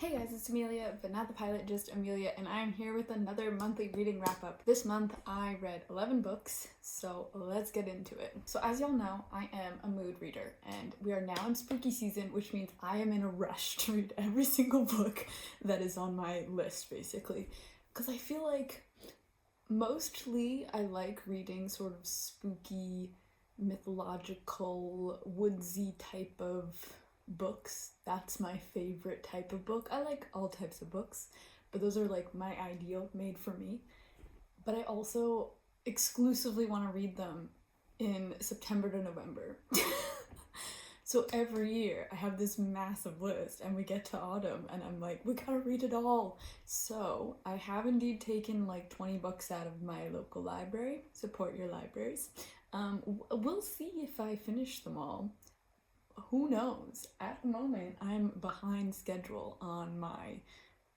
Hey guys, it's Amelia, but not the pilot, just Amelia, and I'm here with another monthly reading wrap-up. This month I read 11 books, so let's get into it. So as y'all know, I am a mood reader, and we are now in spooky season, which means I am in a rush to read every single book that is on my list, basically. Because I feel like mostly I like reading sort of spooky, mythological, woodsy type of books. That's my favorite type of book. I like all types of books, but those are like my ideal, made for me. But I also exclusively want to read them in September to November. So every year I have this massive list and we get to autumn and I'm like, we gotta read it all. So I have indeed taken like 20 books out of my local library. Support your libraries. We'll see if I finish them all. Who knows? At the moment, I'm behind schedule on my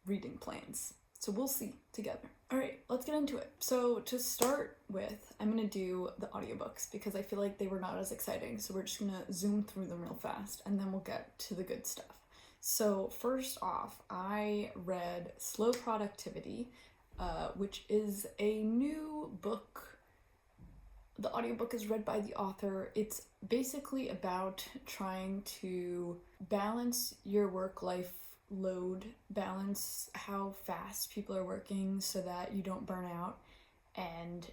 reading plans. So we'll see together. All right, let's get into it. So to start with, I'm gonna do the audiobooks because I feel like they were not as exciting. So we're just gonna zoom through them real fast and then we'll get to the good stuff. So first off, I read Slow Productivity, which is a new book. The audiobook is read by the author. It's basically about trying to balance your work-life load, balance how fast people are working so that you don't burn out, and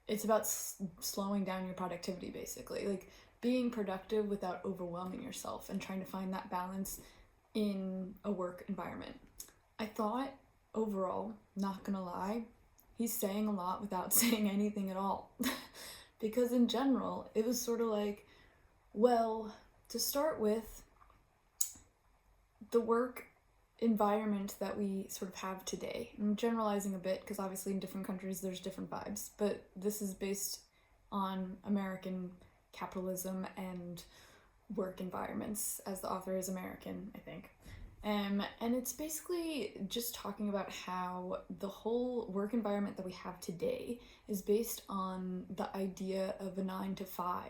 it's about slowing down your productivity, basically. Like being productive without overwhelming yourself and trying to find that balance in a work environment. I thought, overall, not gonna lie, he's saying a lot without saying anything at all. Because in general, it was sort of like, well, to start with, the work environment that we sort of have today. I'm generalizing a bit because obviously in different countries there's different vibes, but this is based on American capitalism and work environments, as the author is American, I think. And it's basically just talking about how the whole work environment that we have today is based on the idea of a 9 to 5,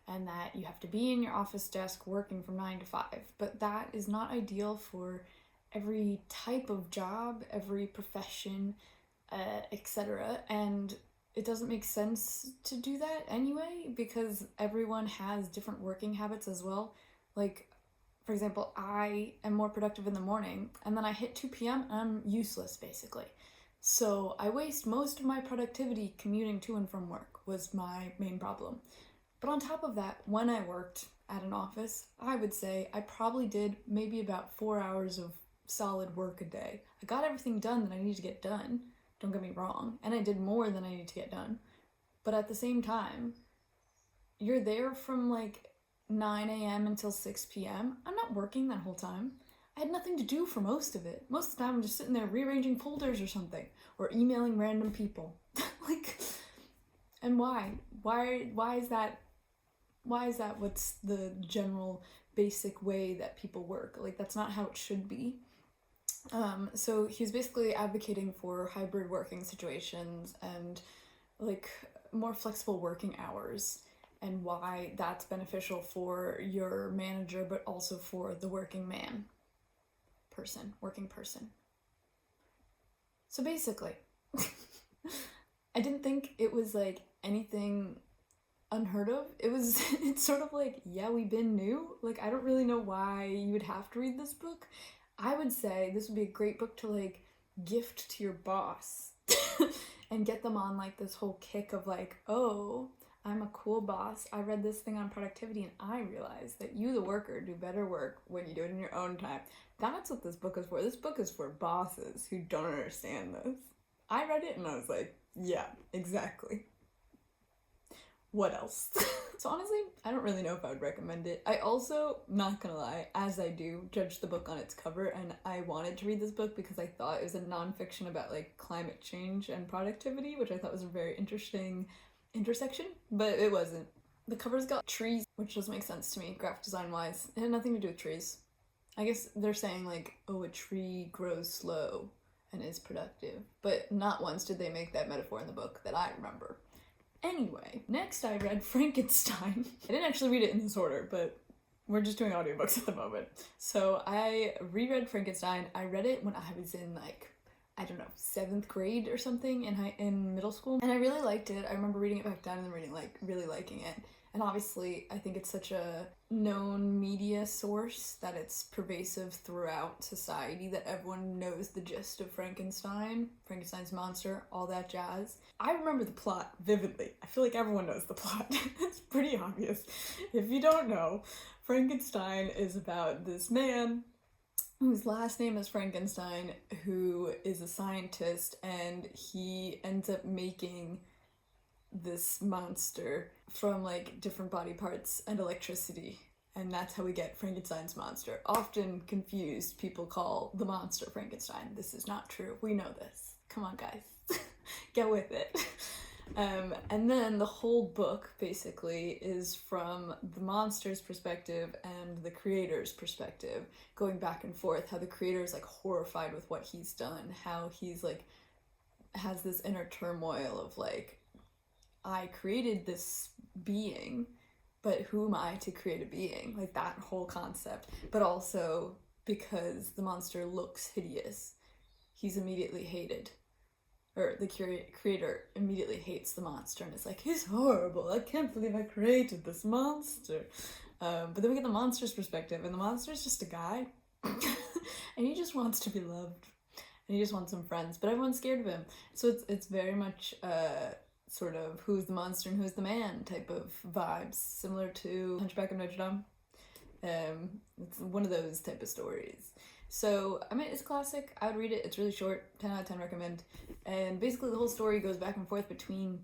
and that you have to be in your office desk working from 9 to 5. But that is not ideal for every type of job, every profession, etc. And it doesn't make sense to do that anyway, because everyone has different working habits as well. Like, for example, I am more productive in the morning, and then I hit 2 p.m. and I'm useless, basically. So I waste most of my productivity commuting to and from work was my main problem. But on top of that, when I worked at an office, I would say I probably did maybe about 4 hours of solid work a day. I got everything done that I needed to get done, don't get me wrong, and I did more than I needed to get done. But at the same time, you're there from like 9 a.m. until 6 p.m. I'm not working that whole time. I had nothing to do for most of it. Most of the time I'm just sitting there rearranging folders or something, or emailing random people. Like, and why? Why is that what's the general basic way that people work? Like, that's not how it should be. So he's basically advocating for hybrid working situations and like more flexible working hours, and why that's beneficial for your manager, but also for the working person. So basically, I didn't think it was like anything unheard of. It's sort of like, yeah, we've been new. Like, I don't really know why you would have to read this book. I would say this would be a great book to like gift to your boss and get them on like this whole kick of like, oh, I'm a cool boss. I read this thing on productivity and I realized that you, the worker, do better work when you do it in your own time. That's what this book is for. This book is for bosses who don't understand this. I read it and I was like, yeah, exactly. What else? So honestly, I don't really know if I would recommend it. I also, not gonna lie, as I do, judge the book on its cover, and I wanted to read this book because I thought it was a nonfiction about like climate change and productivity, which I thought was a very interesting intersection, but it wasn't. The cover's got trees, which doesn't make sense to me, graphic design wise. It had nothing to do with trees. I guess they're saying like, oh, a tree grows slow and is productive, but not once did they make that metaphor in the book that I remember. Anyway, next I read Frankenstein. I didn't actually read it in this order, but we're just doing audiobooks at the moment. So I reread Frankenstein. I read it when I was in like, I don't know, 7th grade or something in middle school. And I really liked it. I remember reading it back down and really liking it. And obviously, I think it's such a known media source that it's pervasive throughout society, that everyone knows the gist of Frankenstein, Frankenstein's monster, all that jazz. I remember the plot vividly. I feel like everyone knows the plot. It's pretty obvious. If you don't know, Frankenstein is about this man whose last name is Frankenstein, who is a scientist, and he ends up making this monster from like different body parts and electricity, and that's how we get Frankenstein's monster. Often confused, people call the monster Frankenstein. This is not true. We know this. Come on, guys. Get with it. And then the whole book basically is from the monster's perspective and the creator's perspective, going back and forth, how the creator is like horrified with what he's done, how he's like has this inner turmoil of like, I created this being, but who am I to create a being? Like that whole concept. But also because the monster looks hideous, he's immediately hated. Or the creator immediately hates the monster and is like, he's horrible, I can't believe I created this monster. But then we get the monster's perspective, and the monster's just a guy. And he just wants to be loved. And he just wants some friends, but everyone's scared of him. So it's very much sort of who's the monster and who's the man type of vibes, similar to Hunchback of Notre Dame. It's one of those type of stories. So, I mean, it's a classic. I would read it. It's really short. 10 out of 10 recommend. And basically the whole story goes back and forth between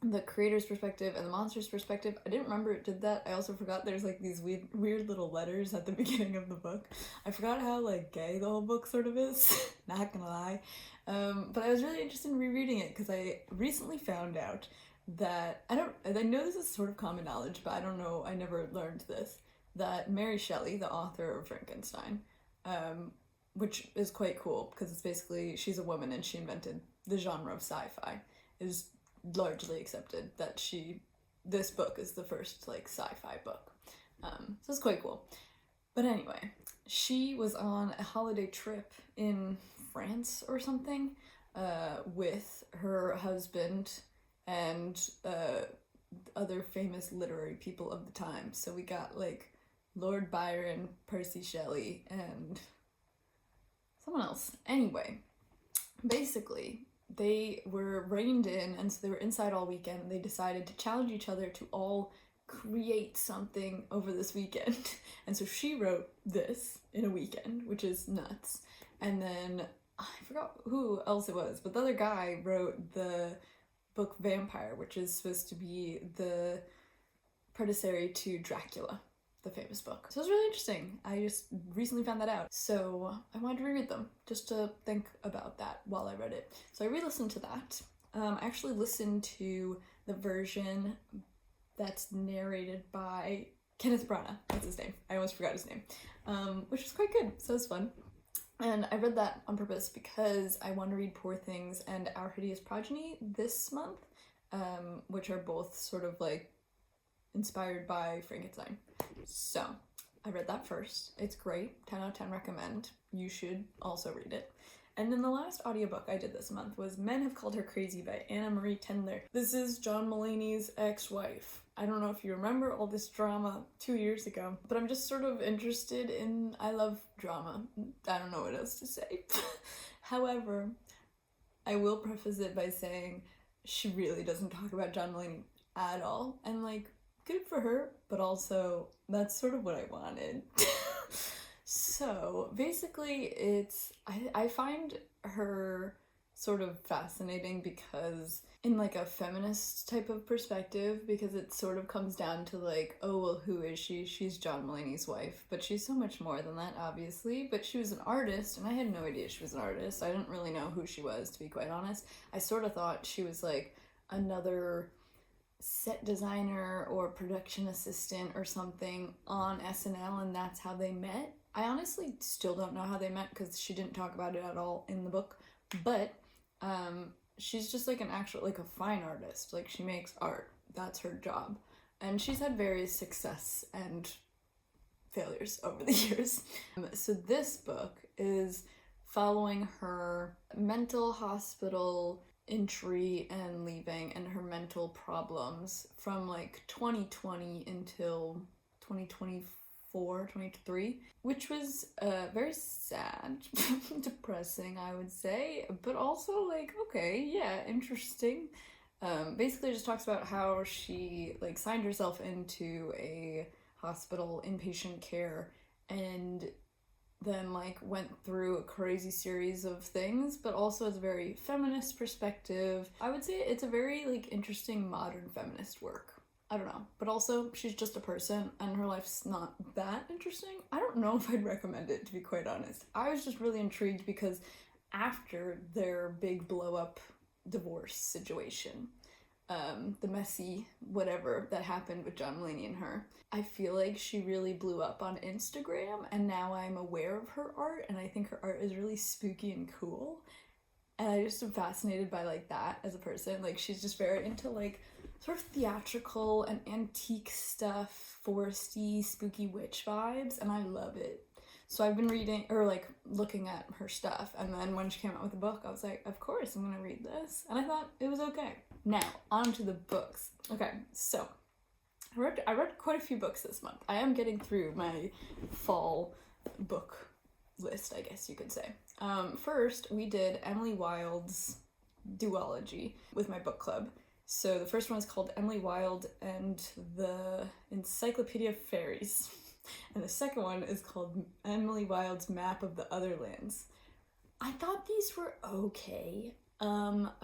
the creator's perspective and the monster's perspective. I didn't remember it did that. I also forgot there's like these weird little letters at the beginning of the book. I forgot how like gay the whole book sort of is. Not gonna lie. But I was really interested in rereading it because I recently found out that, I know this is sort of common knowledge, but I don't know, I never learned this, that Mary Shelley, the author of Frankenstein, which is quite cool because it's basically, she's a woman and she invented the genre of sci-fi. It is largely accepted that this book is the first like sci-fi book. So it's quite cool. But anyway, she was on a holiday trip in France or something with her husband and other famous literary people of the time. So we got like Lord Byron, Percy Shelley, and someone else. Anyway, basically, they were reined in, and so they were inside all weekend, and they decided to challenge each other to all create something over this weekend. And so she wrote this in a weekend, which is nuts. And then, I forgot who else it was, but the other guy wrote the book Vampyre, which is supposed to be the predecessor to Dracula, the famous book. So it was really interesting. I just recently found that out. So I wanted to reread them just to think about that while I read it. So I re-listened to that. I actually listened to the version that's narrated by Kenneth Branagh. That's his name. I almost forgot his name. Which was quite good. So it was fun. And I read that on purpose because I want to read Poor Things and Our Hideous Progeny this month, which are both sort of like inspired by Frankenstein. So I read that first. It's great. 10 out of 10 recommend. You should also read it. And then the last audiobook I did this month was Men Have Called Her Crazy by Anna Marie Tendler. This is John Mulaney's ex-wife. I don't know if you remember all this drama 2 years ago, but I'm just sort of interested in, I love drama. I don't know what else to say. However, I will preface it by saying she really doesn't talk about John Mulaney at all. And like, good for her, but also that's sort of what I wanted. So basically I find her sort of fascinating because in like a feminist type of perspective, because it sort of comes down to like, oh, well, who is she? She's John Mulaney's wife, but she's so much more than that, obviously. But she was an artist, and I had no idea she was an artist. I didn't really know who she was, to be quite honest. I sort of thought she was like another set designer or production assistant or something on SNL, and that's how they met. I honestly still don't know how they met because she didn't talk about it at all in the book, but she's just like an actual, like a fine artist. Like, she makes art. That's her job. And she's had various success and failures over the years. So this book is following her mental hospital entry and leaving and her mental problems from like 2020 until 2024, 2023, which was very sad, depressing, I would say, but also like, okay, yeah, interesting. Basically just talks about how she like signed herself into a hospital inpatient care and then like went through a crazy series of things, but also it's a very feminist perspective. I would say it's a very like interesting modern feminist work. I don't know, but also she's just a person and her life's not that interesting. I don't know if I'd recommend it, to be quite honest. I was just really intrigued because after their big blow up divorce situation, the messy whatever that happened with John Mulaney and her, I feel like she really blew up on Instagram, and now I'm aware of her art, and I think her art is really spooky and cool, and I just am fascinated by like that as a person. Like she's just very into like sort of theatrical and antique stuff, foresty, spooky witch vibes, and I love it. So I've been reading, or like looking at her stuff, and then when she came out with a book, I was like, of course I'm gonna read this, and I thought it was okay. Now, on to the books. Okay, so I read quite a few books this month. I am getting through my fall book list, I guess you could say. First, we did Emily Wilde's duology with my book club. So the first one is called Emily Wilde and the Encyclopedia of Faeries. And the second one is called Emily Wilde's Map of the Otherlands. I thought these were okay.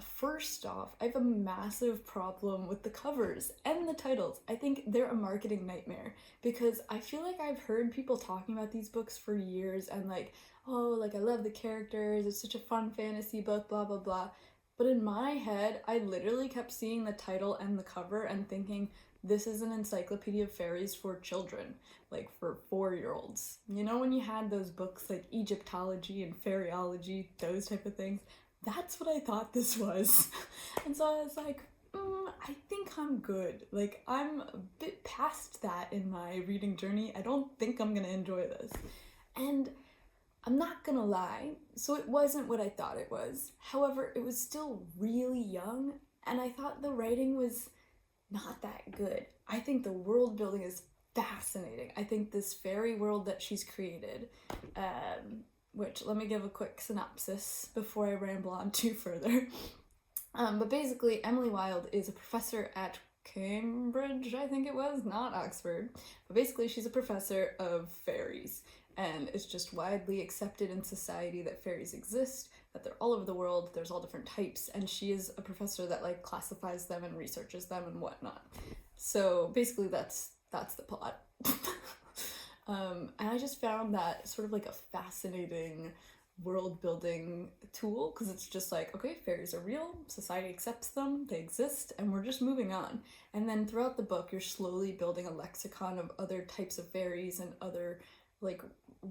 First off, I have a massive problem with the covers and the titles. I think they're a marketing nightmare because I feel like I've heard people talking about these books for years and like, oh, like I love the characters, it's such a fun fantasy book, blah, blah, blah. But in my head, I literally kept seeing the title and the cover and thinking, this is an encyclopedia of fairies for children, like for 4-year-olds. You know when you had those books like Egyptology and Fairyology, those type of things? That's what I thought this was. And so I was like, I think I'm good. Like, I'm a bit past that in my reading journey. I don't think I'm gonna enjoy this. And I'm not gonna lie, so it wasn't what I thought it was. However, it was still really young, and I thought the writing was not that good. I think the world building is fascinating. I think this fairy world that she's created, which let me give a quick synopsis before I ramble on too further. But basically, Emily Wilde is a professor at Cambridge, I think it was, not Oxford. But basically, she's a professor of fairies, and it's just widely accepted in society that fairies exist, that they're all over the world, there's all different types, and she is a professor that like classifies them and researches them and whatnot. So basically, that's the plot. And I just found that sort of like a fascinating world building tool because it's just like, okay, fairies are real, society accepts them, they exist, and we're just moving on. And then throughout the book, you're slowly building a lexicon of other types of fairies and other like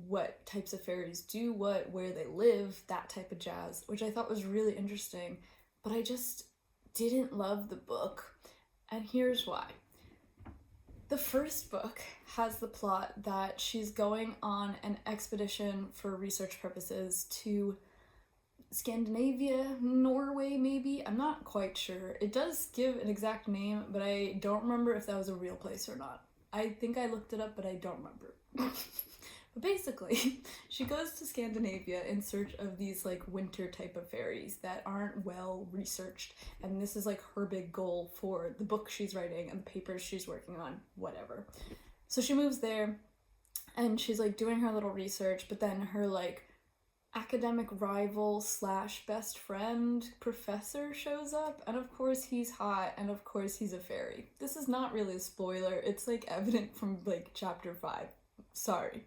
what types of fairies do what, where they live, that type of jazz, which I thought was really interesting, but I just didn't love the book. And here's why. The first book has the plot that she's going on an expedition for research purposes to Scandinavia, Norway maybe? I'm not quite sure. It does give an exact name, but I don't remember if that was a real place or not. I think I looked it up, but I don't remember. But basically, she goes to Scandinavia in search of these like winter type of fairies that aren't well researched, and this is like her big goal for the book she's writing and the papers she's working on, whatever. So she moves there and she's like doing her little research, but then her like academic rival slash best friend professor shows up, and of course he's hot, and of course he's a fairy. This is not really a spoiler, it's like evident from like chapter 5. Sorry.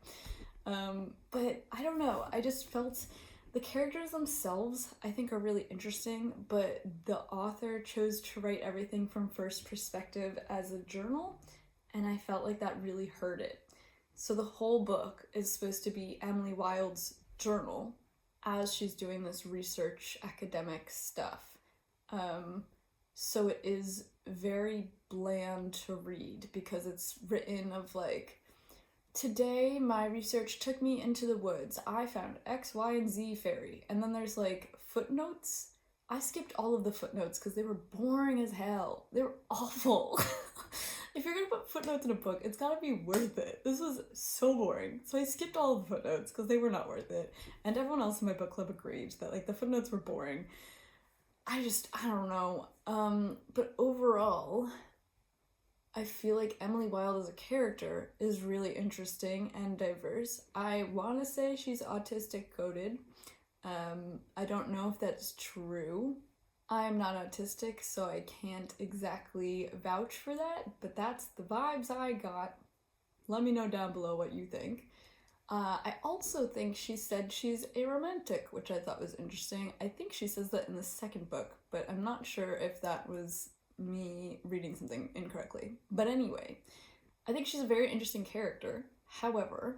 But I don't know, I just felt the characters themselves I think are really interesting, but the author chose to write everything from first perspective as a journal, and I felt like that really hurt it. So the whole book is supposed to be Emily Wilde's journal as she's doing this research academic stuff. So it is very bland to read because it's written of like Today, my research took me into the woods. I found X, Y, and Z fairy. And then there's like footnotes. I skipped all of the footnotes because they were boring as hell. They were awful. If you're gonna put footnotes in a book, it's gotta be worth it. This was so boring. So I skipped all the footnotes because they were not worth it. And everyone else in my book club agreed that like the footnotes were boring. I don't know. But overall, I feel like Emily Wilde as a character is really interesting and diverse. I want to say she's autistic coded. I don't know if that's true. I'm not autistic, so I can't exactly vouch for that, but that's the vibes I got. Let me know down below what you think. I also think she said she's a romantic, which I thought was interesting. I think she says that in the second book, but I'm not sure if that was me reading something incorrectly. But anyway, I think she's a very interesting character. However,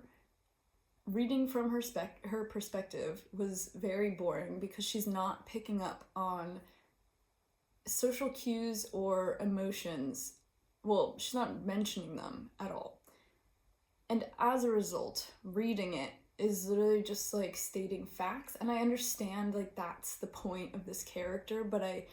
reading from her perspective was very boring because she's not picking up on social cues or emotions. Well, she's not mentioning them at all. And as a result, reading it is literally just like stating facts. And I understand like that's the point of this character, but I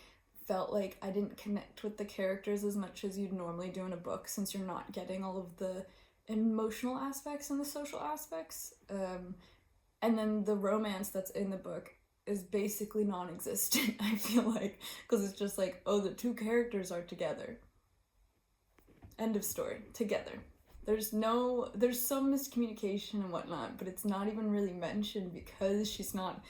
felt like I didn't connect with the characters as much as you'd normally do in a book since you're not getting all of the emotional aspects and the social aspects. And then the romance that's in the book is basically non-existent, I feel like, because it's just like, oh, the two characters are together. End of story. Together. There's some miscommunication and whatnot, but it's not even really mentioned because she's not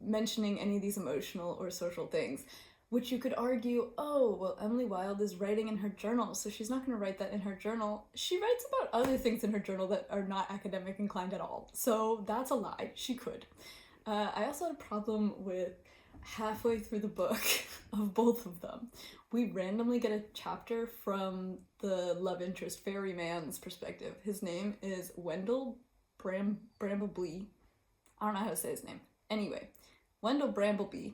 mentioning any of these emotional or social things, which you could argue, oh, well, Emily Wilde is writing in her journal, so she's not going to write that in her journal. She writes about other things in her journal that are not academic inclined at all, so that's a lie. She could. I also had a problem with halfway through the book of both of them. We randomly get a chapter from the love interest fairy man's perspective. His name is Wendell Brambleby. I don't know how to say his name. Anyway, Wendell Brambleby.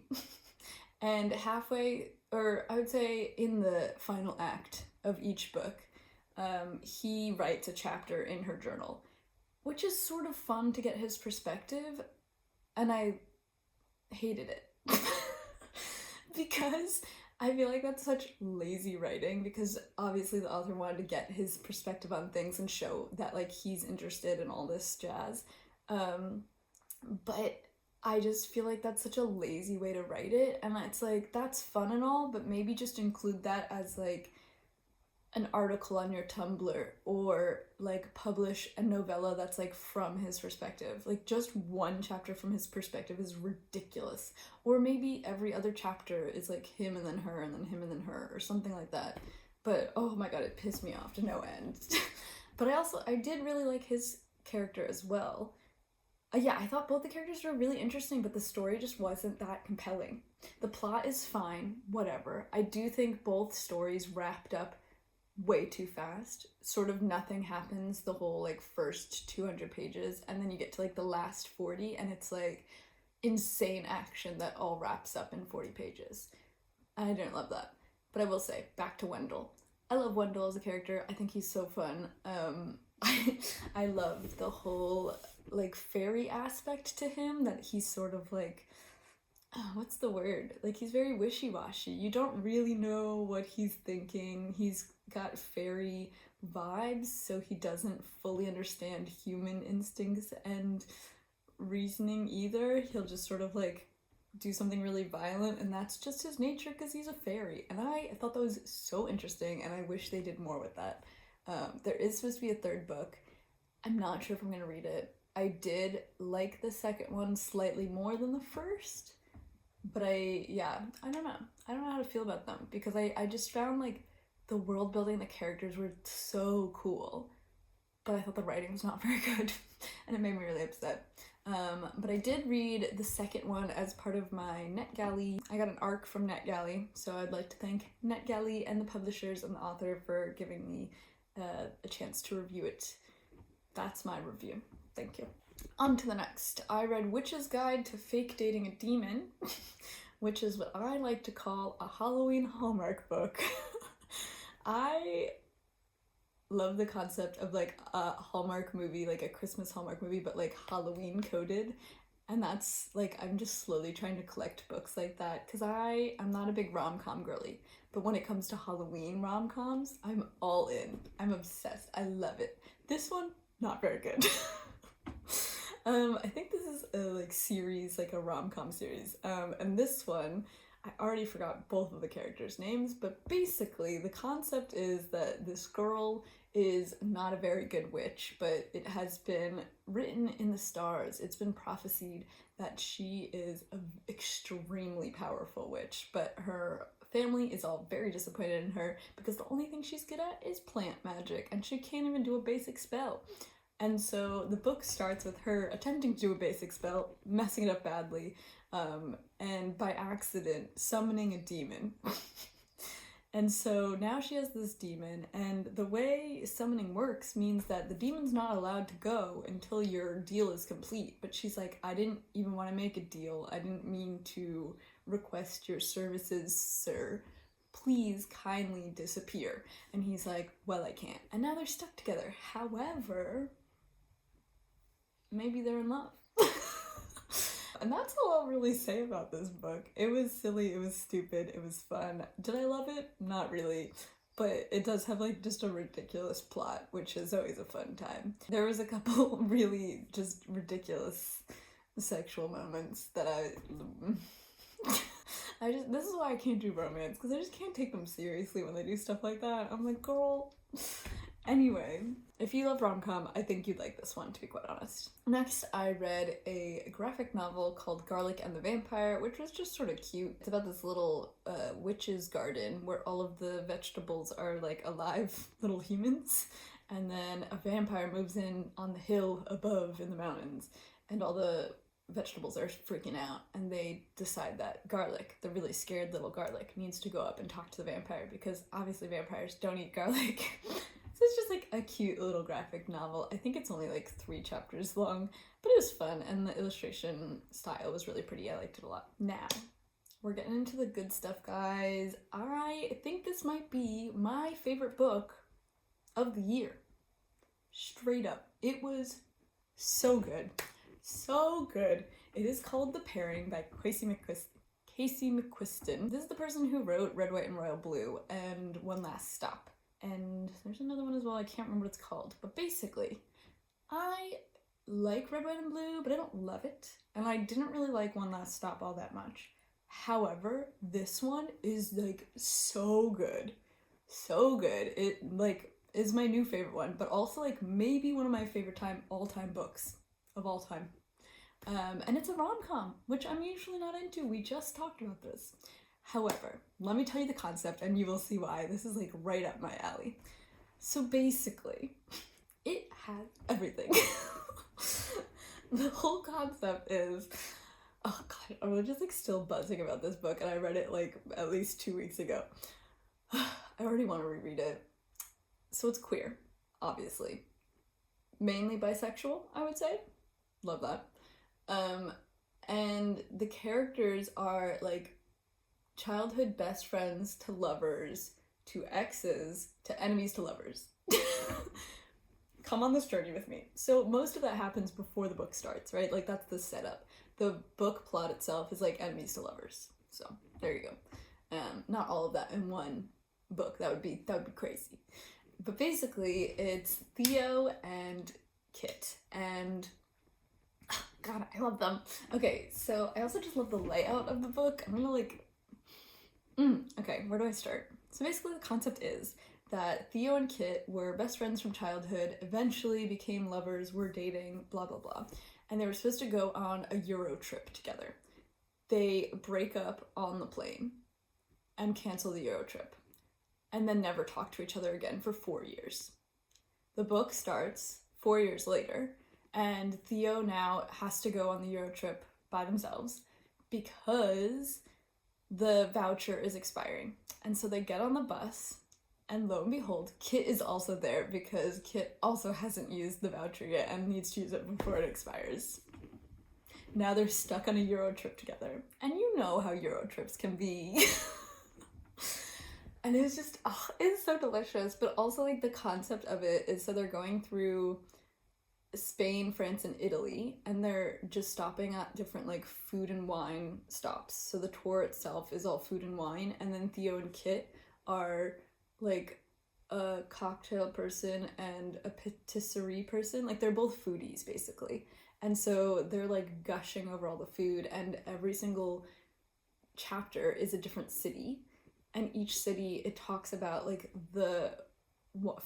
And halfway, or I would say in the final act of each book, he writes a chapter in her journal, which is sort of fun to get his perspective, and I hated it. Because I feel like that's such lazy writing, because obviously the author wanted to get his perspective on things and show that like he's interested in all this jazz. But I just feel like that's such a lazy way to write it, and it's like, that's fun and all, but maybe just include that as like an article on your Tumblr, or like publish a novella that's like from his perspective. Like just one chapter from his perspective is ridiculous. Or maybe every other chapter is like him and then her and then him and then her or something like that. But oh my god, it pissed me off to no end. But I did really like his character as well. Yeah, I thought both the characters were really interesting, but the story just wasn't that compelling. The plot is fine, whatever. I do think both stories wrapped up way too fast. Sort of nothing happens the whole like first 200 pages, and then you get to like the last 40 and it's like insane action that all wraps up in 40 pages. I didn't love that. But I will say, back to Wendell. I love Wendell as a character. I think he's so fun. I love the whole like fairy aspect to him, that he's sort of like, what's the word? Like he's very wishy-washy. You don't really know what he's thinking. He's got fairy vibes, so he doesn't fully understand human instincts and reasoning either. He'll just sort of like do something really violent, and that's just his nature because he's a fairy. And I thought that was so interesting, and I wish they did more with that. There is supposed to be a third book. I'm not sure if I'm gonna read it. I did like the second one slightly more than the first, but I don't know. I don't know how to feel about them, because I just found like the world building, the characters were so cool, but I thought the writing was not very good, and it made me really upset. But I did read the second one as part of my NetGalley. I got an ARC from NetGalley, so I'd like to thank NetGalley and the publishers and the author for giving me a chance to review it. That's my review. Thank you. On to the next. I read Witch's Guide to Fake Dating a Demon, which is what I like to call a Halloween Hallmark book. I love the concept of like a Hallmark movie, like a Christmas Hallmark movie, but like Halloween coded. And that's like, I'm just slowly trying to collect books like that because I'm not a big rom-com girly, but when it comes to Halloween rom-coms, I'm all in. I'm obsessed. I love it. This one, not very good. I think this is a like series, like a rom-com series. And this one, I already forgot both of the characters' names, but basically the concept is that this girl is not a very good witch, but it has been written in the stars. It's been prophesied that she is an extremely powerful witch, but her family is all very disappointed in her because the only thing she's good at is plant magic, and she can't even do a basic spell. And so the book starts with her attempting to do a basic spell, messing it up badly, and by accident summoning a demon. And so now she has this demon, and the way summoning works means that the demon's not allowed to go until your deal is complete. But she's like, I didn't even want to make a deal. I didn't mean to request your services, sir. Please kindly disappear. And he's like, well, I can't. And now they're stuck together. However, maybe they're in love. And that's all I'll really say about this book. It was silly, it was stupid, it was fun. Did I love it? Not really. But it does have like just a ridiculous plot, which is always a fun time. There was a couple really just ridiculous sexual moments that this is why I can't do romance, because I just can't take them seriously when they do stuff like that. I'm like, girl. Anyway, if you love rom-com, I think you'd like this one, to be quite honest. Next, I read a graphic novel called Garlic and the Vampire, which was just sort of cute. It's about this little witch's garden where all of the vegetables are like alive little humans, and then a vampire moves in on the hill above in the mountains, and all the vegetables are freaking out, and they decide that Garlic, the really scared little Garlic, needs to go up and talk to the vampire because obviously vampires don't eat garlic. So it's just like a cute little graphic novel. I think it's only like 3 chapters long, but it was fun, and the illustration style was really pretty. I liked it a lot. Now, we're getting into the good stuff, guys. I think this might be my favorite book of the year. Straight up. It was so good. So good. It is called The Pairing by Casey McQuiston. This is the person who wrote Red, White, and Royal Blue and One Last Stop. And there's another one as well, I can't remember what it's called. But basically, I like Red, White, and Blue, but I don't love it. And I didn't really like One Last Stop all that much. However, this one is like so good. So good. It like is my new favorite one, but also like maybe one of my favorite all-time books of all time. And it's a rom-com, which I'm usually not into. We just talked about this. However, let me tell you the concept and you will see why. This is like right up my alley. So basically, it has everything. The whole concept is, oh god, I'm just like still buzzing about this book, and I read it like at least 2 weeks ago. I already want to reread it. So it's queer, obviously. Mainly bisexual, I would say. Love that. And the characters are like childhood best friends to lovers to exes to enemies to lovers. Come on this journey with me. So most of that happens before the book starts, right? Like that's the setup. The book plot itself is like enemies to lovers. So there you go. Not all of that in one book. That would be crazy. But basically it's Theo and Kit, and oh, god, I love them. Okay, so I also just love the layout of the book. I'm gonna like okay, where do I start? So basically the concept is that Theo and Kit were best friends from childhood, eventually became lovers, were dating, blah blah blah, and they were supposed to go on a Euro trip together. They break up on the plane and cancel the Euro trip, and then never talk to each other again for 4 years. The book starts 4 years later, and Theo now has to go on the Euro trip by themselves because the voucher is expiring. And so they get on the bus, and lo and behold, Kit is also there because Kit also hasn't used the voucher yet and needs to use it before it expires. Now they're stuck on a Euro trip together. And you know how Euro trips can be. And it's just, oh, it's so delicious. But also, like, the concept of it is, so they're going through Spain, France, and Italy, and they're just stopping at different, like, food and wine stops. So the tour itself is all food and wine, and then Theo and Kit are, like, a cocktail person and a patisserie person. Like, they're both foodies, basically. And so they're, like, gushing over all the food, and every single chapter is a different city. And each city, it talks about, like, the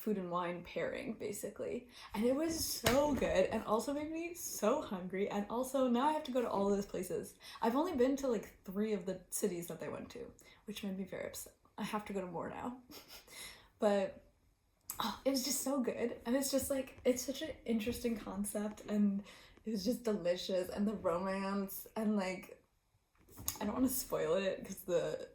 food and wine pairing, basically. And it was so good, and also made me so hungry. And also, now I have to go to all those places. I've only been to, like, 3 of the cities that they went to, which made me very upset. I have to go to more now. But oh, it was just so good. And it's just, like, it's such an interesting concept, and it was just delicious. And the romance, and, like, I don't want to spoil it because the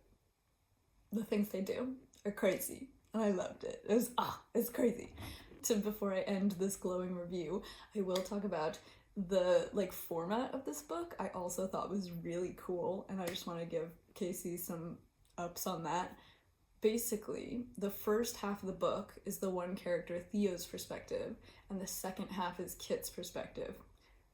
things they do are crazy, and I loved it. It was, it's crazy. So before I end this glowing review, I will talk about the, like, format of this book. I also thought was really cool, and I just want to give Casey some ups on that. Basically, the first half of the book is the one character Theo's perspective, and the second half is Kit's perspective.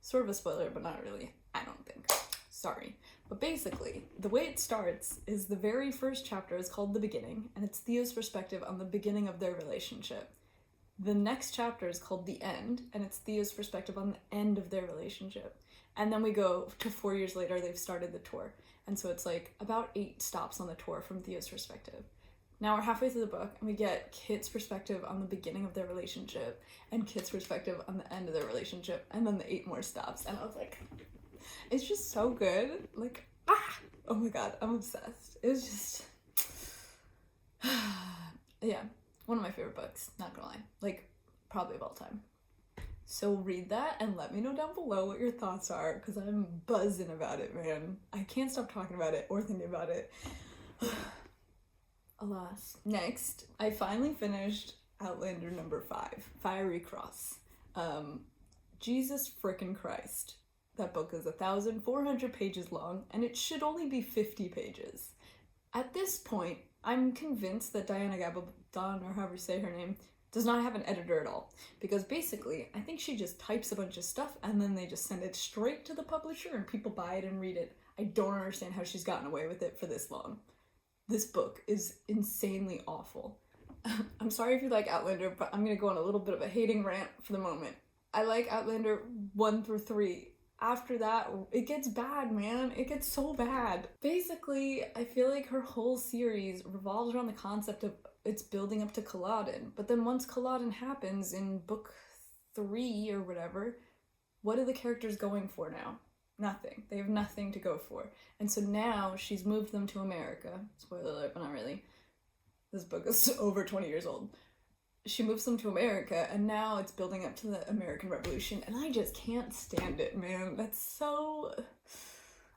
Sort of a spoiler, but not really, I don't think. Sorry. But basically, the way it starts is the very first chapter is called The Beginning, and it's Theo's perspective on the beginning of their relationship. The next chapter is called The End, and it's Theo's perspective on the end of their relationship. And then we go to 4 years later, they've started the tour. And so it's, like, about 8 stops on the tour from Theo's perspective. Now we're halfway through the book, and we get Kit's perspective on the beginning of their relationship, and Kit's perspective on the end of their relationship, and then the 8 more stops. And I was like, it's just so good. Like, oh my god, I'm obsessed. It was just, yeah, one of my favorite books, not gonna lie. Like, probably of all time. So read that and let me know down below what your thoughts are, because I'm buzzing about it, man. I can't stop talking about it or thinking about it. Alas. Next, I finally finished Outlander number 5, Fiery Cross. Jesus frickin' Christ. That book is 1,400 pages long, and it should only be 50 pages. At this point, I'm convinced that Diana Gabaldon, or however you say her name, does not have an editor at all. Because basically, I think she just types a bunch of stuff, and then they just send it straight to the publisher, and people buy it and read it. I don't understand how she's gotten away with it for this long. This book is insanely awful. I'm sorry if you like Outlander, but I'm gonna go on a little bit of a hating rant for the moment. I like Outlander 1 through 3. After that, it gets bad, man. It gets so bad. Basically, I feel like her whole series revolves around the concept of it's building up to Culloden. But then once Culloden happens in book 3 or whatever, what are the characters going for now? Nothing. They have nothing to go for. And so now she's moved them to America. Spoiler alert, but not really. This book is over 20 years old. She moves them to America, and now it's building up to the American Revolution, and I just can't stand it, man. That's so...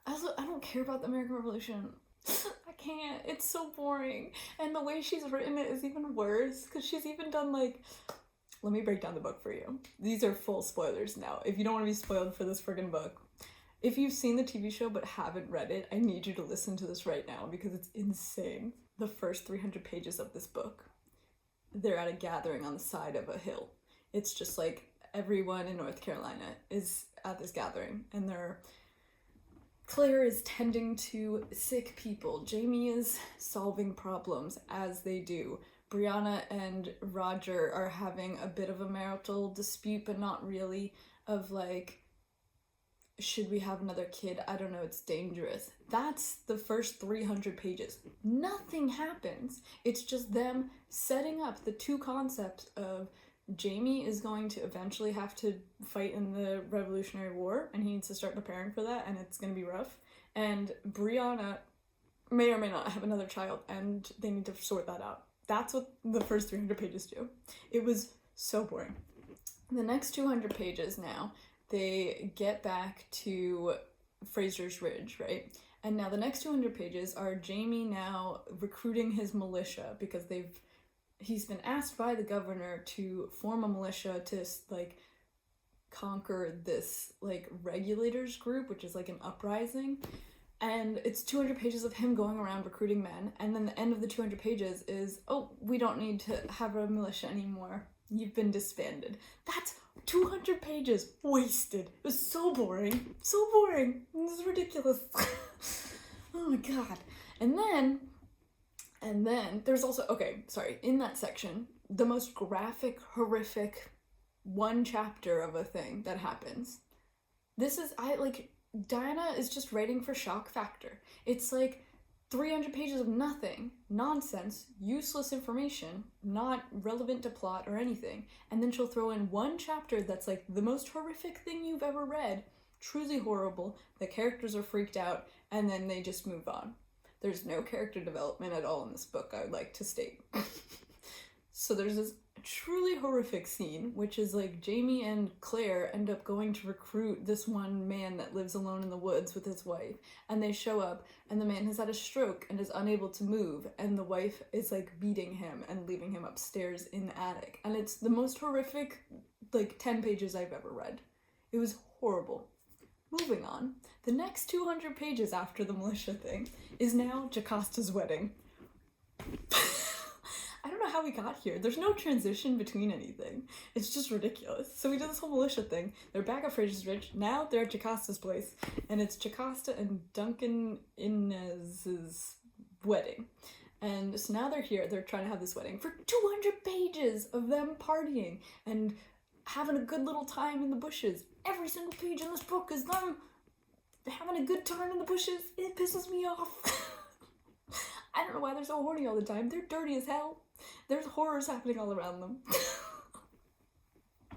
Also, I don't care about the American Revolution. I can't. It's so boring. And the way she's written it is even worse, because she's even done, like... Let me break down the book for you. These are full spoilers now. If you don't want to be spoiled for this friggin' book, if you've seen the TV show but haven't read it, I need you to listen to this right now, because it's insane. The first 300 pages of this book, they're at a gathering on the side of a hill. It's just like everyone in North Carolina is at this gathering, and Claire is tending to sick people. Jamie is solving problems as they do. Brianna and Roger are having a bit of a marital dispute, but not really, of like, should we have another kid? I don't know, it's dangerous. That's the first 300 pages. Nothing happens. It's just them setting up the two concepts of Jamie is going to eventually have to fight in the Revolutionary War, and he needs to start preparing for that, and it's going to be rough. And Brianna may or may not have another child, and they need to sort that out. That's what the first 300 pages do. It was so boring. The next 200 pages now, they get back to Fraser's Ridge, right? And now the next 200 pages are Jamie now recruiting his militia, because he's been asked by the governor to form a militia to like conquer this like regulators group, which is like an uprising. And it's 200 pages of him going around recruiting men, and then the end of the 200 pages is, oh, we don't need to have a militia anymore. You've been disbanded. That's 200 pages wasted. It was so boring. So boring. It was ridiculous. Oh my god. And then there's also, okay, sorry, in that section, the most graphic, horrific one chapter of a thing that happens. This is, Diana is just writing for shock factor. It's like 300 pages of nothing, nonsense, useless information, not relevant to plot or anything, and then she'll throw in one chapter that's like the most horrific thing you've ever read, truly horrible, the characters are freaked out, and then they just move on. There's no character development at all in this book, I would like to state. So there's this truly horrific scene, which is like Jamie and Claire end up going to recruit this one man that lives alone in the woods with his wife, and they show up, and the man has had a stroke and is unable to move, and the wife is like beating him and leaving him upstairs in the attic, and it's the most horrific, like, 10 pages I've ever read. It was horrible. Moving on, the next 200 pages after the militia thing is now Jocasta's wedding. I don't know how we got here. There's no transition between anything. It's just ridiculous. So we did this whole militia thing. They're back at Fraser's Ridge. Now they're at Jocasta's place. And it's Jocasta and Duncan Inez's wedding. And so now they're here. They're trying to have this wedding for 200 pages of them partying and having a good little time in the bushes. Every single page in this book is them having a good time in the bushes. It pisses me off. I don't know why they're so horny all the time. They're dirty as hell. There's horrors happening all around them.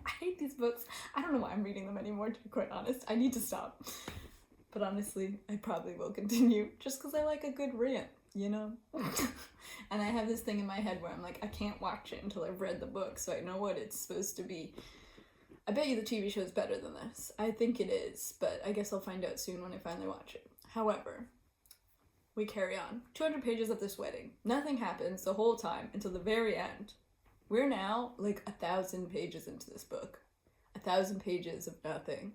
I hate these books. I don't know why I'm reading them anymore, to be quite honest. I need to stop. But honestly, I probably will continue, just because I like a good rant, you know? And I have this thing in my head where I'm like, I can't watch it until I've read the book, so I know what it's supposed to be. I bet you the TV show is better than this. I think it is, but I guess I'll find out soon when I finally watch it. However, we carry on. 200 pages of this wedding. Nothing happens the whole time until the very end. We're now like 1,000 pages into this book. 1,000 pages of nothing.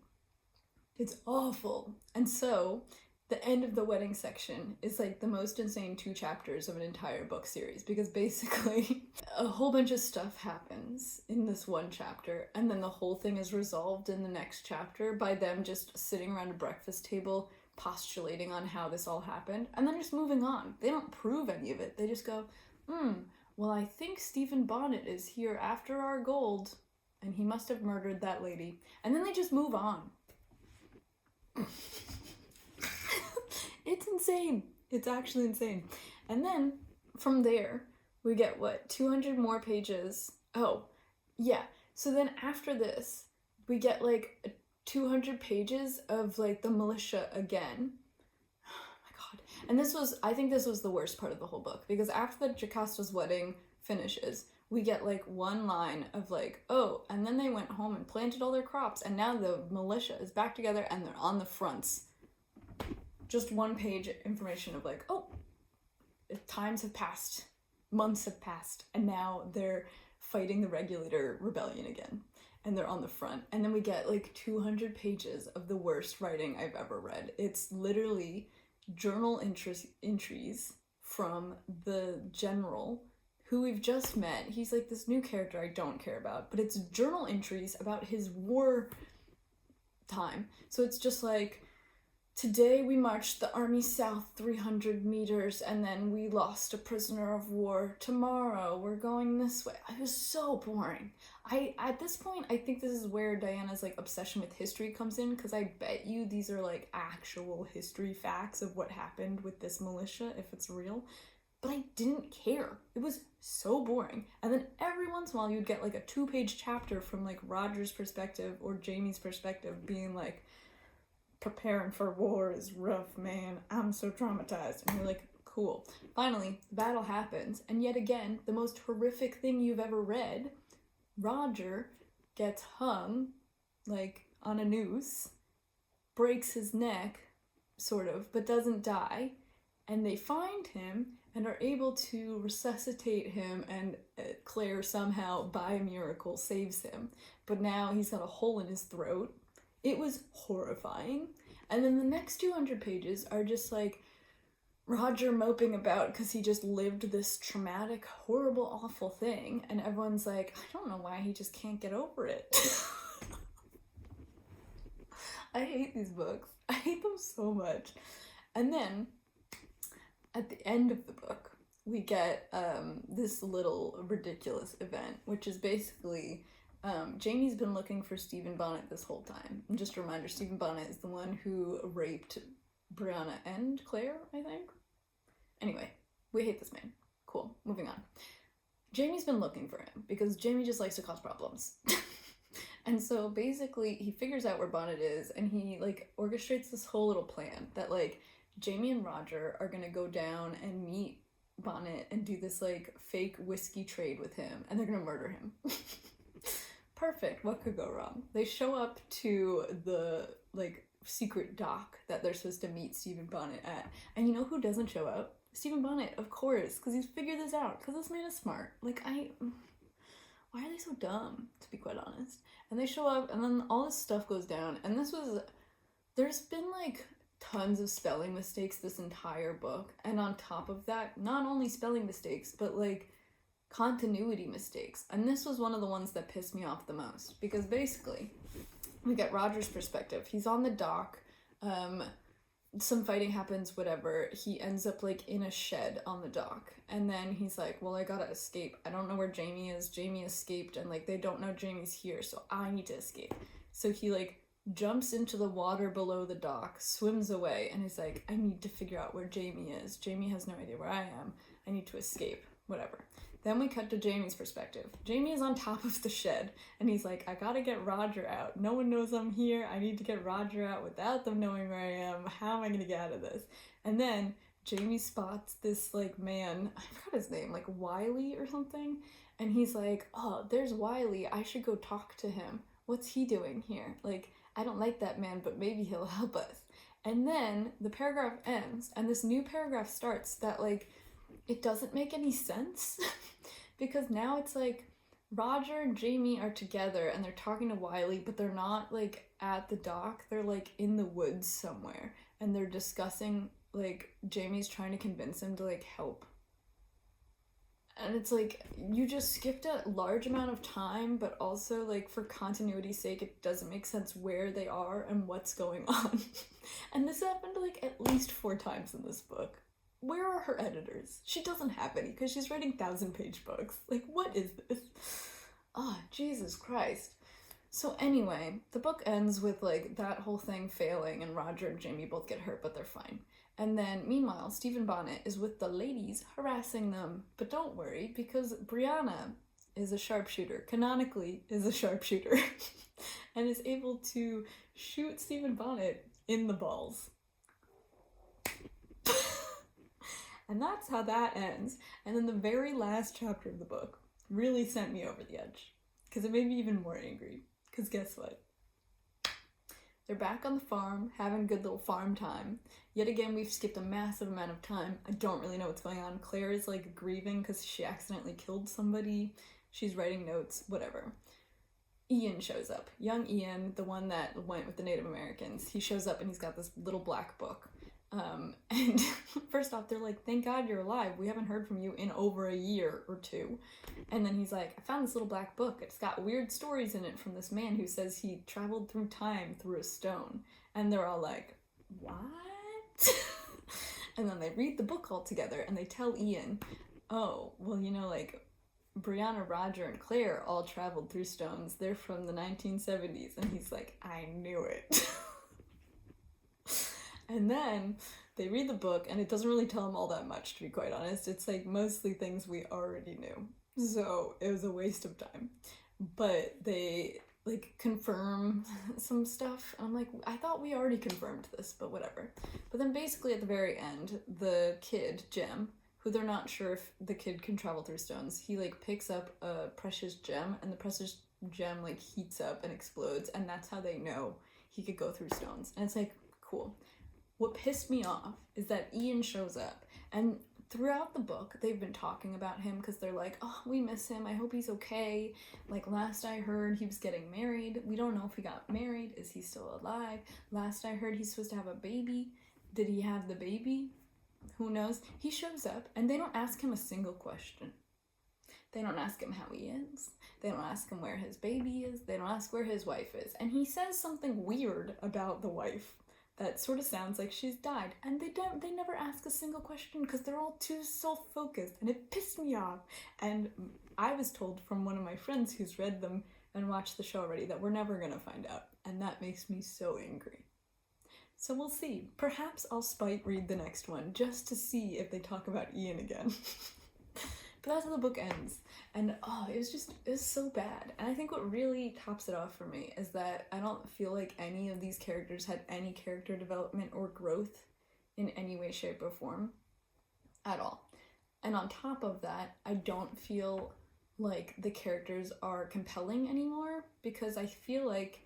It's awful. And so the end of the wedding section is like the most insane 2 chapters of an entire book series, because basically a whole bunch of stuff happens in this one chapter, and then the whole thing is resolved in the next chapter by them just sitting around a breakfast table postulating on how this all happened, and then just moving on. They don't prove any of it. They just go, well, I think Stephen Bonnet is here after our gold, and he must have murdered that lady. And then they just move on. It's insane. It's actually insane. And then, from there, we get, 200 more pages? Oh, yeah. So then after this, we get, 200 pages of, the militia again. Oh my god. And I think this was the worst part of the whole book, because after the Jocasta's wedding finishes, we get, one line of, oh, and then they went home and planted all their crops, and now the militia is back together, and they're on the fronts. Just 1 page information of, oh, times have passed, months have passed, and now they're fighting the Regulator Rebellion again. And they're on the front. And then we get 200 pages of the worst writing I've ever read. It's literally journal entries from the general who we've just met. He's this new character I don't care about, but it's journal entries about his war time. So it's just today we marched the army south 300 meters and then we lost a prisoner of war. Tomorrow we're going this way. It was so boring. At this point, I think this is where Diana's obsession with history comes in, because I bet you these are actual history facts of what happened with this militia, if it's real. But I didn't care. It was so boring. And then every once in a while you'd get a 2-page chapter from Roger's perspective or Jamie's perspective being preparing for war is rough, man. I'm so traumatized. And you're cool. Finally, the battle happens, and yet again, the most horrific thing you've ever read, Roger gets hung, on a noose, breaks his neck, sort of, but doesn't die, and they find him and are able to resuscitate him, and Claire somehow, by a miracle, saves him. But now he's got a hole in his throat. It was horrifying. And then the next 200 pages are just like Roger moping about because he just lived this traumatic, horrible, awful thing, and everyone's like, I don't know why he just can't get over it. I hate these books. I hate them so much. And then, at the end of the book, we get this little ridiculous event, which is basically Jamie's been looking for Stephen Bonnet this whole time. And just a reminder, Stephen Bonnet is the one who raped Brianna and Claire, I think. Anyway, we hate this man. Cool, moving on. Jamie's been looking for him because Jamie just likes to cause problems. And so basically he figures out where Bonnet is, and he like orchestrates this whole little plan that like Jamie and Roger are gonna go down and meet Bonnet and do this like fake whiskey trade with him, and they're gonna murder him. Perfect, what could go wrong? They show up to the like secret dock that they're supposed to meet Stephen Bonnet at, and you know who doesn't show up? Stephen Bonnet, of course, because he's figured this out, because this man is smart. Like, why are they so dumb, to be quite honest? And they show up, and then all this stuff goes down, and there's been like tons of spelling mistakes this entire book, and on top of that, not only spelling mistakes, but like continuity mistakes. And this was one of the ones that pissed me off the most, because basically we get Roger's perspective. He's on the dock, some fighting happens, whatever. He ends up like in a shed on the dock, and then he's like, well, I gotta escape. I don't know where Jamie is. Jamie escaped, and like they don't know Jamie's here, so I need to escape. So he like jumps into the water below the dock, swims away, and he's like, I need to figure out where Jamie is. Jamie has no idea where I am. I need to escape, whatever. Then we cut to Jamie's perspective. Jamie is on top of the shed, and he's like, I gotta get Roger out. No one knows I'm here. I need to get Roger out without them knowing where I am. How am I gonna get out of this? And then Jamie spots this, like, man, I forgot his name, like, Wilde or something, and he's like, oh, there's Wilde. I should go talk to him. What's he doing here? Like, I don't like that man, but maybe he'll help us. And then the paragraph ends, and this new paragraph starts that, like, it doesn't make any sense because now it's like Roger and Jamie are together and they're talking to Wilde, but they're not like at the dock. They're like in the woods somewhere, and they're discussing, like, Jamie's trying to convince him to like help. And it's like, you just skipped a large amount of time, but also like for continuity's sake, it doesn't make sense where they are and what's going on. And this happened like at least 4 times in this book. Where are her editors? She doesn't have any because she's writing 1,000-page books. Like, what is this? Oh, Jesus Christ. So anyway, the book ends with like that whole thing failing, and Roger and Jamie both get hurt, but they're fine. And then meanwhile, Stephen Bonnet is with the ladies harassing them. But don't worry, because Brianna is a sharpshooter, canonically is a sharpshooter, and is able to shoot Stephen Bonnet in the balls. And that's how that ends. And then the very last chapter of the book really sent me over the edge, because it made me even more angry. Because guess what? They're back on the farm, having good little farm time. Yet again, we've skipped a massive amount of time. I don't really know what's going on. Claire is like grieving because she accidentally killed somebody. She's writing notes, whatever. Ian shows up. Young Ian, the one that went with the Native Americans. He shows up and he's got this little black book. And first off, they're like, thank God you're alive. We haven't heard from you in over a year or 2. And then he's like, I found this little black book. It's got weird stories in it from this man who says he traveled through time through a stone. And they're all like, what? And then they read the book all together and they tell Ian, oh, well, you know, like, Brianna, Roger, and Claire all traveled through stones. They're from the 1970s. And he's like, I knew it. And then they read the book, and it doesn't really tell them all that much, to be quite honest. It's like mostly things we already knew. So it was a waste of time. But they like confirm some stuff. I'm like, I thought we already confirmed this, but whatever. But then basically at the very end, the kid, Jem, who they're not sure if the kid can travel through stones, he like picks up a precious gem, and the precious gem like heats up and explodes, and that's how they know he could go through stones. And it's like, cool. What pissed me off is that Ian shows up, and throughout the book, they've been talking about him because they're like, oh, we miss him. I hope he's okay. Like, last I heard, he was getting married. We don't know if he got married. Is he still alive? Last I heard, he's supposed to have a baby. Did he have the baby? Who knows? He shows up, and they don't ask him a single question. They don't ask him how he is. They don't ask him where his baby is. They don't ask where his wife is. And he says something weird about the wife that sort of sounds like she's died. And they never ask a single question because they're all too self-focused, and it pissed me off. And I was told from one of my friends who's read them and watched the show already that we're never gonna find out. And that makes me so angry. So we'll see. Perhaps I'll spite read the next one just to see if they talk about Ian again. But that's how the book ends. And oh, it was so bad. And I think what really tops it off for me is that I don't feel like any of these characters had any character development or growth in any way, shape, or form at all. And on top of that, I don't feel like the characters are compelling anymore, because I feel like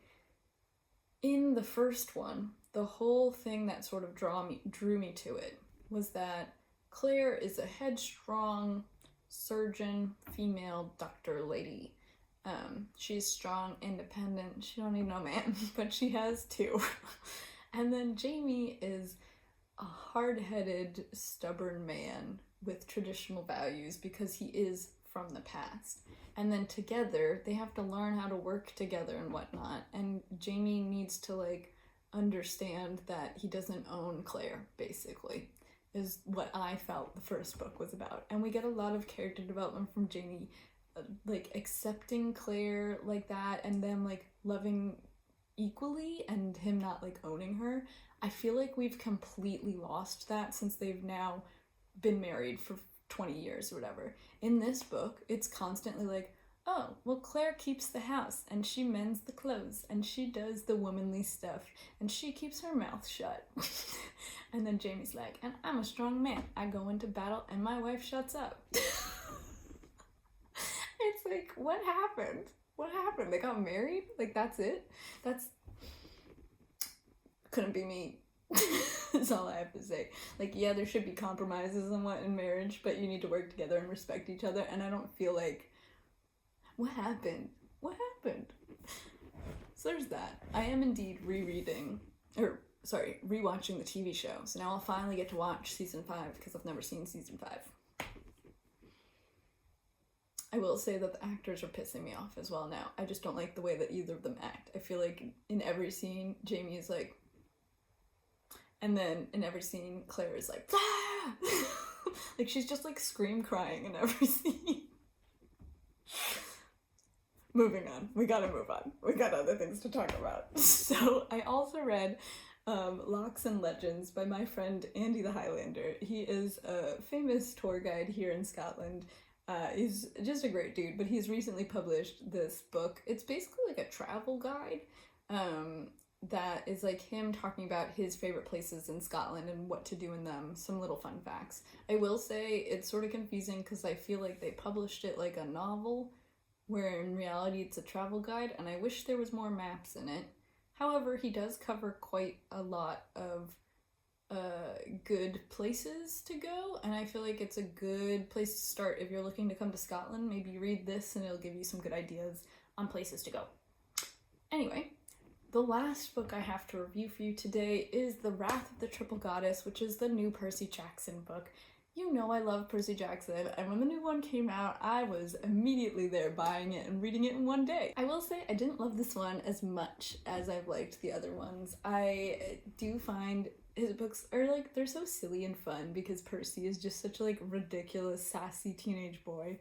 in the first one, the whole thing that sort of drew me to it was that Claire is a headstrong surgeon, female doctor lady. She's strong, independent, she don't need no man, but she has two. And then Jamie is a hard-headed, stubborn man with traditional values because he is from the past. And then together, they have to learn how to work together and whatnot, and Jamie needs to, like, understand that he doesn't own Claire, basically, is what I felt the first book was about. And we get a lot of character development from Jamie, like, accepting Claire like that, and them, like, loving equally, and him not, like, owning her. I feel like we've completely lost that since they've now been married for 20 years or whatever. In this book, it's constantly like, oh, well, Claire keeps the house, and she mends the clothes, and she does the womanly stuff, and she keeps her mouth shut. And then Jamie's like, and I'm a strong man. I go into battle, and my wife shuts up. It's like, what happened? What happened? They got married? Like, that's it? Couldn't be me. That's all I have to say. Like, yeah, there should be compromises and what in marriage, but you need to work together and respect each other, and I don't feel like, what happened? What happened? So there's that. I am indeed rewatching the TV show, so now I'll finally get to watch season 5 because I've never seen season 5. I will say that the actors are pissing me off as well now. I just don't like the way that either of them act. I feel like in every scene, Jamie is like, and then in every scene, Claire is like, ah! Like, she's just like scream crying in every scene. Moving on. We gotta move on. We got other things to talk about. So I also read Lochs Legends by my friend Andy the Highlander. He is a famous tour guide here in Scotland. He's just a great dude, but he's recently published this book. It's basically like a travel guide that is like him talking about his favorite places in Scotland and what to do in them, some little fun facts. I will say it's sort of confusing because I feel like they published it like a novel, where in reality it's a travel guide, and I wish there was more maps in it. However, he does cover quite a lot of good places to go, and I feel like it's a good place to start if you're looking to come to Scotland. Maybe read this and it'll give you some good ideas on places to go. Anyway, the last book I have to review for you today is The Wrath of the Triple Goddess, which is the new Percy Jackson book. You know I love Percy Jackson, and when the new one came out, I was immediately there buying it and reading it in one day. I will say I didn't love this one as much as I've liked the other ones. I do find his books are like, they're so silly and fun because Percy is just such a like ridiculous, sassy teenage boy.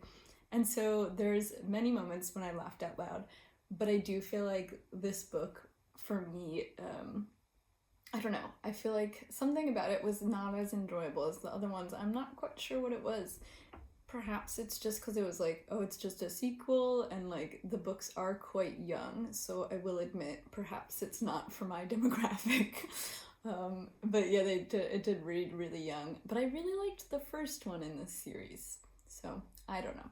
And so there's many moments when I laughed out loud, but I do feel like this book, for me, I don't know, I feel like something about it was not as enjoyable as the other ones. I'm not quite sure what it was. Perhaps it's just because it was like, oh, it's just a sequel, and like the books are quite young, so I will admit perhaps it's not for my demographic. But yeah, it did read really young, but I really liked the first one in this series, so I don't know.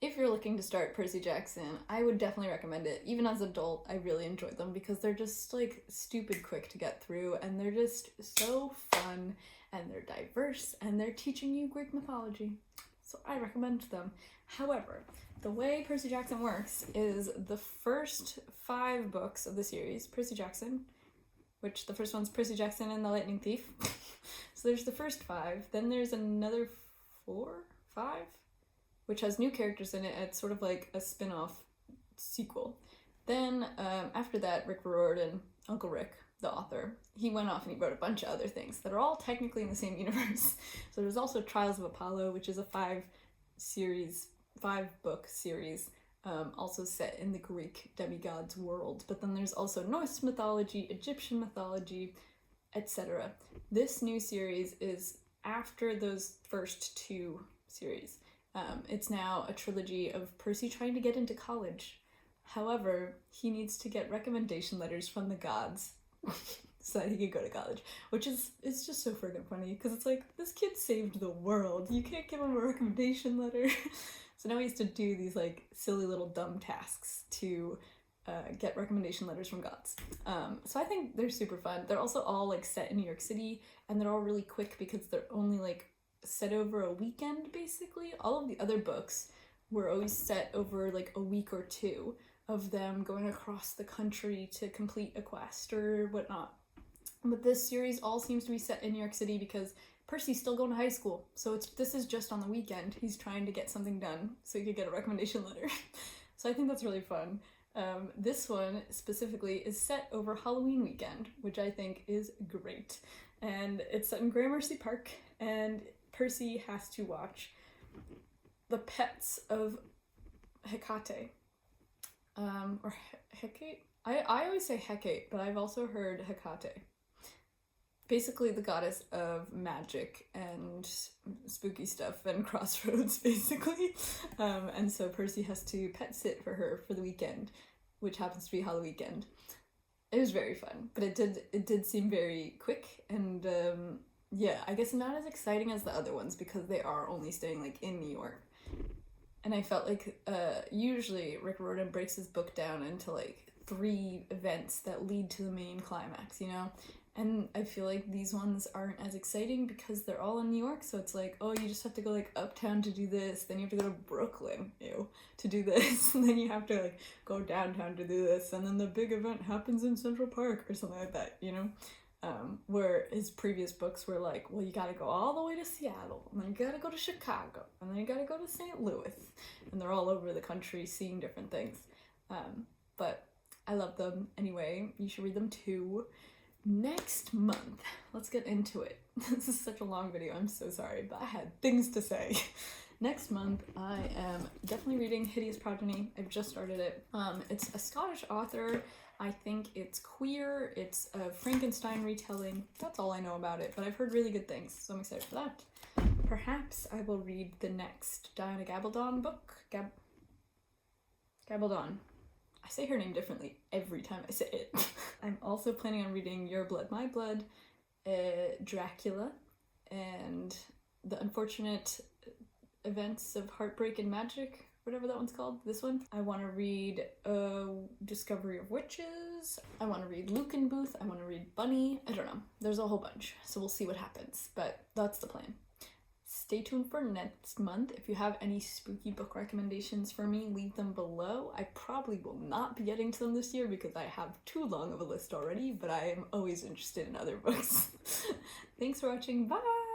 If you're looking to start Percy Jackson, I would definitely recommend it. Even as an adult, I really enjoyed them because they're just like stupid quick to get through and they're just so fun and they're diverse and they're teaching you Greek mythology. So I recommend them. However, the way Percy Jackson works is the first 5 books of the series, Percy Jackson, which the first one's Percy Jackson and the Lightning Thief. So there's the first 5, then there's another 4, 5, which has new characters in it. It's sort of like a spin-off sequel. Then after that, Rick Riordan, Uncle Rick, the author, he went off and he wrote a bunch of other things that are all technically in the same universe. So there's also Trials of Apollo, which is a 5-book series, also set in the Greek demigods world. But then there's also Norse mythology, Egyptian mythology, etc. This new series is after those first 2 series. It's now a trilogy of Percy trying to get into college. However, he needs to get recommendation letters from the gods so that he can go to college, which is, it's just so friggin' funny because it's like, this kid saved the world. You can't give him a recommendation letter. So now he has to do these like silly little dumb tasks to get recommendation letters from gods. So I think they're super fun. They're also all like set in New York City and they're all really quick because they're only like set over a weekend basically. All of the other books were always set over like a week or 2 of them going across the country to complete a quest or whatnot. But this series all seems to be set in New York City because Percy's still going to high school. So this is just on the weekend. He's trying to get something done so he could get a recommendation letter. So I think that's really fun. This one specifically is set over Halloween weekend, which I think is great. And it's set in Gramercy Park, and Percy has to watch the pets of Hecate. Or Hecate? I always say Hecate, but I've also heard Hecate. Basically the goddess of magic and spooky stuff and crossroads, basically. And so Percy has to pet sit for her for the weekend, which happens to be Halloween weekend. It was very fun, but it did seem very quick, and yeah, I guess not as exciting as the other ones because they are only staying like in New York. And I felt like usually Rick Riordan breaks his book down into like 3 events that lead to the main climax, you know? And I feel like these ones aren't as exciting because they're all in New York, so it's like, oh, you just have to go like uptown to do this, then you have to go to Brooklyn, to do this, and then you have to like go downtown to do this, and then the big event happens in Central Park or something like that, you know? Where his previous books were like, well, you gotta go all the way to Seattle, and then you gotta go to Chicago, and then you gotta go to St. Louis, and they're all over the country seeing different things. But I love them anyway. You should read them too. Next month, let's get into it. This is such a long video, I'm so sorry, but I had things to say. Next month, I am definitely reading Hideous Progeny. I've just started it. It's a Scottish author. I think it's queer. It's a Frankenstein retelling. That's all I know about it, but I've heard really good things, so I'm excited for that. Perhaps I will read the next Diana Gabaldon book. Gabaldon. I say her name differently every time I say it. I'm also planning on reading Your Blood, My Blood, Dracula, and The Unfortunate Events of Heartbreak and Magic, whatever that one's called, this one. I want to read Discovery of Witches. I want to read Luckenbooth. I want to read Bunny. I don't know. There's a whole bunch, so we'll see what happens, but that's the plan. Stay tuned for next month. If you have any spooky book recommendations for me, leave them below. I probably will not be getting to them this year because I have too long of a list already, but I am always interested in other books. Thanks for watching. Bye!